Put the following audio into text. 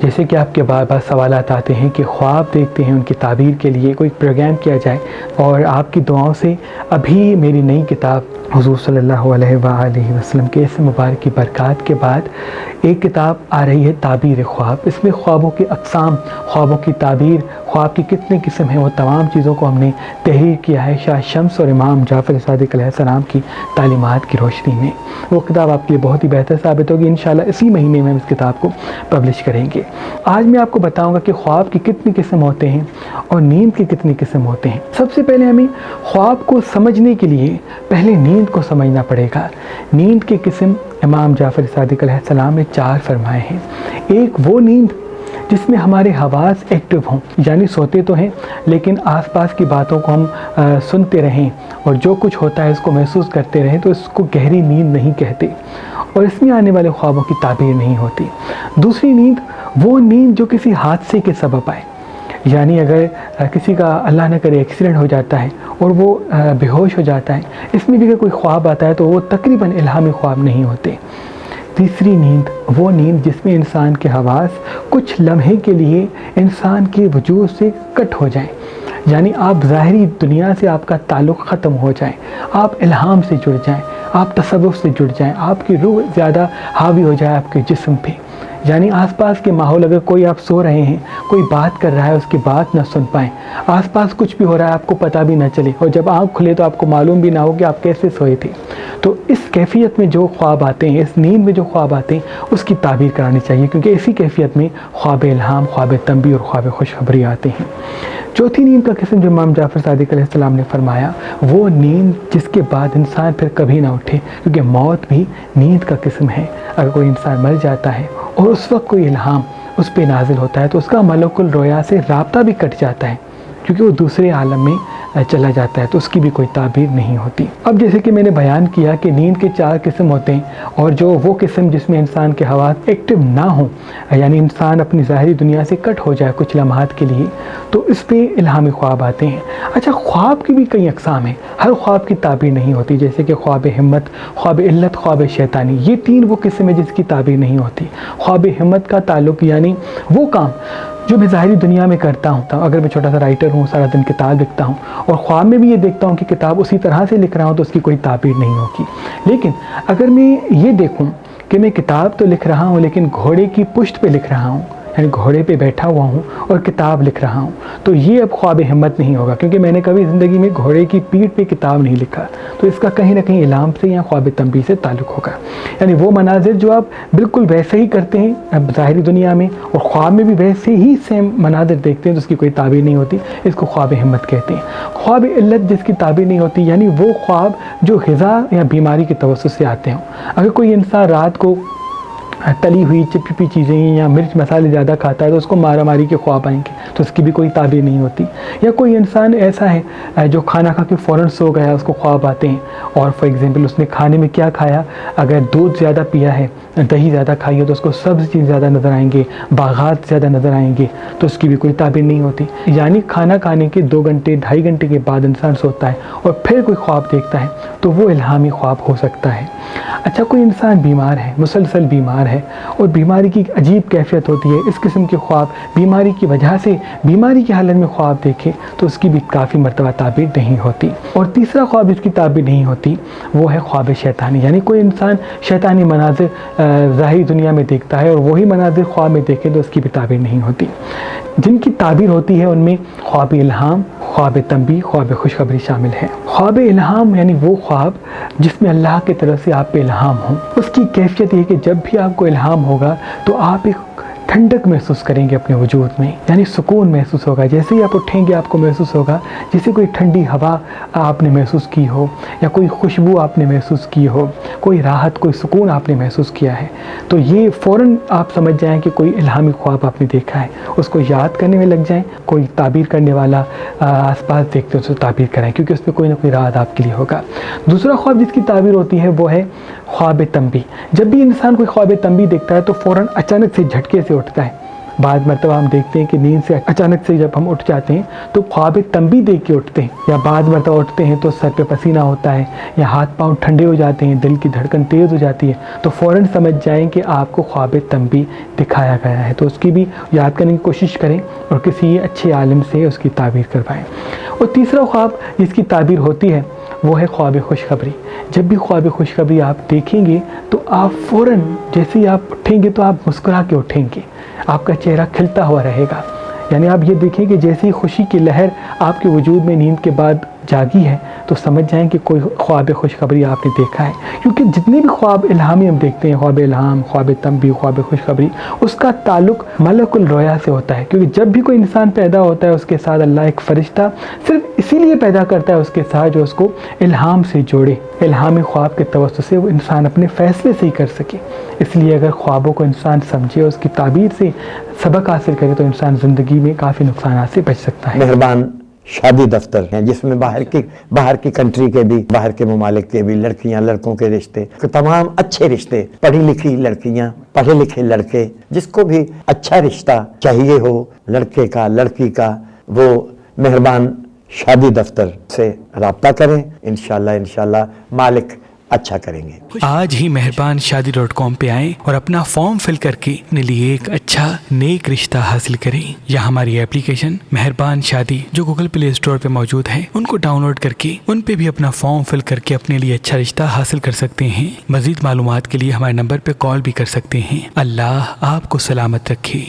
जैसे कि आपके बार बार सवालात आते हैं कि ख्वाब देखते हैं, उनकी ताबीर के लिए कोई प्रोग्राम किया जाए, और आपकी दुआओं से अभी मेरी नई किताब हुज़ूर सल्लल्लाहु अलैहि वसल्लम के इस मुबारक की बरक़ात के बाद एक किताब आ रही है ताबीर ख्वाब। इसमें ख्वाबों के अक़साम, ख्वाबों की ताबीर, ख्वाब की कितने किस्म हैं, वो तमाम चीज़ों को हमने तहरीर किया है शाह शम्स और इमाम जाफ़र सादिक़ अलैहिस्सलाम की तालीमात की रोशनी में। वो किताब आपके लिए बहुत ही बेहतर साबित होगी। इंशाअल्लाह इसी महीने में हम इस किताब को पब्लिश करेंगे। आज मैं आपको बताऊंगा कि ख्वाब की कितनी किस्म होते हैं और नींद की कितनी किस्म होते हैं। सबसे पहले हमें ख्वाब को समझने के लिए पहले नींद को समझना पड़ेगा। नींद की किस्म इमाम जाफ़र सादिक़ अलैहिस्सलाम ने 4 फरमाए हैं। एक वो नींद जिसमें हमारे हवास एक्टिव हों, यानी सोते तो हैं लेकिन आसपास की बातों को हम सुनते रहें और जो कुछ होता है इसको महसूस करते रहें, तो इसको गहरी नींद नहीं कहते और इसमें आने वाले ख्वाबों की ताबीर नहीं होती। दूसरी नींद वो नींद जो किसी हादसे के सबब आए, यानी अगर किसी का अल्लाह न करे एक्सीडेंट हो जाता है और वो बेहोश हो जाता है, इसमें भी अगर कोई ख्वाब आता है तो वो तकरीबन इल्हामी ख्वाब नहीं होते। तीसरी नींद वो नींद जिसमें इंसान के हवास कुछ लम्हे के लिए इंसान के वजूद से कट हो जाएं, यानी आप ज़ाहिरी दुनिया से आपका ताल्लुक़ ख़त्म हो जाए, आप इल्हाम से जुड़ जाएं, आप तसव्वुफ़ से जुड़ जाएं, आपकी रूह ज़्यादा हावी हो जाए आपके जिस्म पे। यानी आसपास के माहौल, अगर कोई आप सो रहे हैं, कोई बात कर रहा है, उसकी बात ना सुन पाएँ, आसपास कुछ भी हो रहा है आपको पता भी ना चले, और जब आँख खुले तो आपको मालूम भी ना हो कि आप कैसे सोए थे। तो इस कैफियत में जो ख्वाब आते हैं, इस नींद में जो ख्वाब आते हैं, उसकी ताबीर करानी चाहिए, क्योंकि इसी कैफियत में ख्वाब इल्हाम, ख्वाब तंबी और ख्वाब खुशखबरी आते हैं। चौथी नींद का किस्म जो इमाम जाफ़र सादिक़ अलैहिस्सलाम ने फरमाया, वो नींद जिसके बाद इंसान फिर कभी ना उठे, क्योंकि मौत भी नींद का किस्म है। अगर कोई इंसान मर जाता है और उस वक्त कोई इल्हाम उस पे नाजिल होता है तो उसका मलकुल रोया से राब्ता भी कट जाता है, क्योंकि वो दूसरे आलम में चला जाता है, तो उसकी भी कोई ताबीर नहीं होती। अब जैसे कि मैंने बयान किया कि नींद के 4 किस्म होते हैं, और जो वो किस्म जिसमें इंसान के हवास एक्टिव ना हो, यानी इंसान अपनी ज़ाहिरी दुनिया से कट हो जाए कुछ लम्हात के लिए, तो इस पे इल्हामी ख्वाब आते हैं। अच्छा, ख्वाब की भी कई अक़साम हैं, हर ख्वाब की ताबीर नहीं होती, जैसे कि ख्वाब हिम्मत, ख्वाब इल्लत, ख्वाब शैतानी, ये 3 वो किस्म है जिसकी ताबीर नहीं होती। ख्वाब हिम्मत का ताल्लुक़ यानी वो काम जो मैं ज़ाहिरी दुनिया में करता हूँ, अगर मैं छोटा सा राइटर हूँ, सारा दिन किताब लिखता हूँ और ख्वाब में भी ये देखता हूँ कि किताब उसी तरह से लिख रहा हूँ, तो उसकी कोई ताबीर नहीं होगी। लेकिन अगर मैं ये देखूँ कि मैं किताब तो लिख रहा हूँ लेकिन घोड़े की पुश्त पे लिख रहा हूँ, यानी घोड़े पे बैठा हुआ हूँ और किताब लिख रहा हूँ, तो ये अब ख्वाब हिम्मत नहीं होगा, क्योंकि मैंने कभी ज़िंदगी में घोड़े की पीठ पे किताब नहीं लिखा, तो इसका कहीं ना कहीं इल्हाम से या ख्वाब तंबी से ताल्लुक़ होगा। यानी वो मनाजिर जो आप बिल्कुल वैसे ही करते हैं अब ज़ाहिरी दुनिया में और ख्वाब में भी वैसे ही सेम मनाजिर देखते हैं, तो उसकी कोई ताबीर नहीं होती, इसको ख्वाब हिम्मत कहते हैं। ख्वाब इल्लत जिसकी ताबीर नहीं होती, यानी वो ख्वाब जो ग़िज़ा या बीमारी के तवस्सुस से आते हों। अगर कोई इंसान रात को तली हुई चिपचिपी चीज़ें या मिर्च मसाले ज़्यादा खाता है तो उसको मारा मारी के ख्वाब आएंगे, तो उसकी भी कोई ताबीर नहीं होती। या कोई इंसान ऐसा है जो खाना खा के फ़ौरन सो गया, उसको ख्वाब आते हैं, और फॉर एग्ज़ाम्पल उसने खाने में क्या खाया, अगर दूध ज़्यादा पिया है, दही ज़्यादा खाई है, तो उसको सब्ज़ चीज़ ज़्यादा नज़र आएंगे, बागात ज़्यादा नज़र आएंगे, तो उसकी भी कोई ताबीर नहीं होती। यानी खाना खाने के 2 घंटे 2.5 घंटे के बाद इंसान सोता है और फिर कोई ख्वाब देखता है, तो वो इल्हामी ख्वाब हो सकता है। अच्छा, कोई इंसान बीमार है, मुसलसल बीमार है और बीमारी की अजीब कैफियत होती है, इस किस्म के ख्वाब बीमारी की वजह से बीमारी की हालत में ख्वाब देखे, तो उसकी भी काफ़ी मरतबा ताबीर नहीं होती। और तीसरा ख्वाब जिसकी ताबीर नहीं होती वो है ख्वाब शैतानी, यानी कोई इंसान शैतानी मनाजिर ज़ाहिरी दुनिया में देखता है और वही मनाजिर ख्वाब में देखे, तो उसकी भी ताबीर नहीं होती। जिनकी ताबीर होती है उनमें ख्वाब इल्हाम, ख्वाब तंबी, ख्वाब खुशखबरी शामिल है। ख्वाब इल्हाम यानी वो ख्वाब जिसमें अल्लाह की तरफ से आप पे इल्हाम हो। उसकी कैफियत ये कि जब भी आपको इल्हाम होगा तो आप एक ठंडक महसूस करेंगे अपने वजूद में, यानी सुकून महसूस होगा। जैसे ही आप उठेंगे आपको महसूस होगा जैसे कोई ठंडी हवा आपने महसूस की हो, या कोई खुशबू आपने महसूस की हो, कोई राहत, कोई सुकून आपने महसूस किया है, तो ये फ़ौरन आप समझ जाएं कि कोई इल्हामी ख्वाब आपने देखा है। उसको याद करने में लग जाएं, कोई ताबीर करने वाला आसपास देखते हो तो ताबीर कराएं, क्योंकि उसमें कोई ना कोई राहत आपके लिए होगा। दूसरा ख्वाब जिसकी ताबीर होती है वो है ख्वाब तंबी। जब भी इंसान कोई ख्वाब तंबी देखता है तो फ़ौरन अचानक से झटके से उठता है, बाद मरतबा हम देखते हैं कि नींद से अचानक से जब हम उठ जाते हैं तो ख्वाब तंबी देख के उठते हैं, या बाद मरतबा उठते हैं तो सर पे पसीना होता है या हाथ पाँव ठंडे हो जाते हैं, दिल की धड़कन तेज़ हो जाती है, तो फ़ौरन समझ जाएं कि आपको ख्वाब तंबी दिखाया गया है। तो उसकी भी याद करने की कोशिश करें और किसी अच्छे आलिम से उसकी ताबीर करवाएं। और तीसरा ख्वाब जिसकी ताबीर होती है वो है ख्वाब खुशखबरी। जब भी ख्वाब खुशखबरी आप देखेंगे तो आप फ़ौरन जैसे ही आप उठेंगे तो आप मुस्कुरा के उठेंगे, आपका चेहरा खिलता हुआ रहेगा। यानी आप ये देखें कि जैसे ही खुशी की लहर आपके वजूद में नींद के बाद जागी है तो समझ जाएं कि कोई ख्वाब खुशखबरी आपने देखा है। क्योंकि जितने भी ख्वाब इल्हामी हम देखते हैं, ख्वाब इल्हाम, ख्वाब तंबी, ख्वाब खुशखबरी, उसका ताल्लुक मलकुल रोया से होता है। क्योंकि जब भी कोई इंसान पैदा होता है उसके साथ अल्लाह एक फ़रिश्ता सिर्फ इसीलिए पैदा करता है उसके साथ जो उसको इल्हाम से जोड़े, इल्हामी ख्वाब के तवस्सुत से वो इंसान अपने फ़ैसले से ही कर सके। इसलिए अगर ख्वाबों को इंसान समझे, उसकी ताबीर से सबक हासिल करे तो इंसान ज़िंदगी में काफ़ी नुकसान से बच सकता है। मेहरबान शादी दफ्तर हैं जिसमें बाहर की कंट्री के भी, बाहर के ममालिक के भी लड़कियां लड़कों के रिश्ते, तमाम अच्छे रिश्ते, पढ़ी लिखी लड़कियां, पढ़े लिखे लड़के, जिसको भी अच्छा रिश्ता चाहिए हो लड़के का लड़की का, वो मेहरबान शादी दफ्तर से राब्ता करें। इंशाल्लाह मालिक अच्छा करेंगे। आज ही मेहरबानशादी.com पे आएं और अपना फॉर्म फिल करके अपने लिए एक अच्छा नेक रिश्ता हासिल करें। या हमारी एप्लीकेशन मेहरबान शादी जो गूगल प्ले स्टोर पे मौजूद है उनको डाउनलोड करके उन पे भी अपना फॉर्म फिल करके अपने लिए अच्छा रिश्ता हासिल कर सकते हैं। मजीद मालूमात के लिए हमारे नंबर पे कॉल भी कर सकते हैं। अल्लाह आपको सलामत रखे।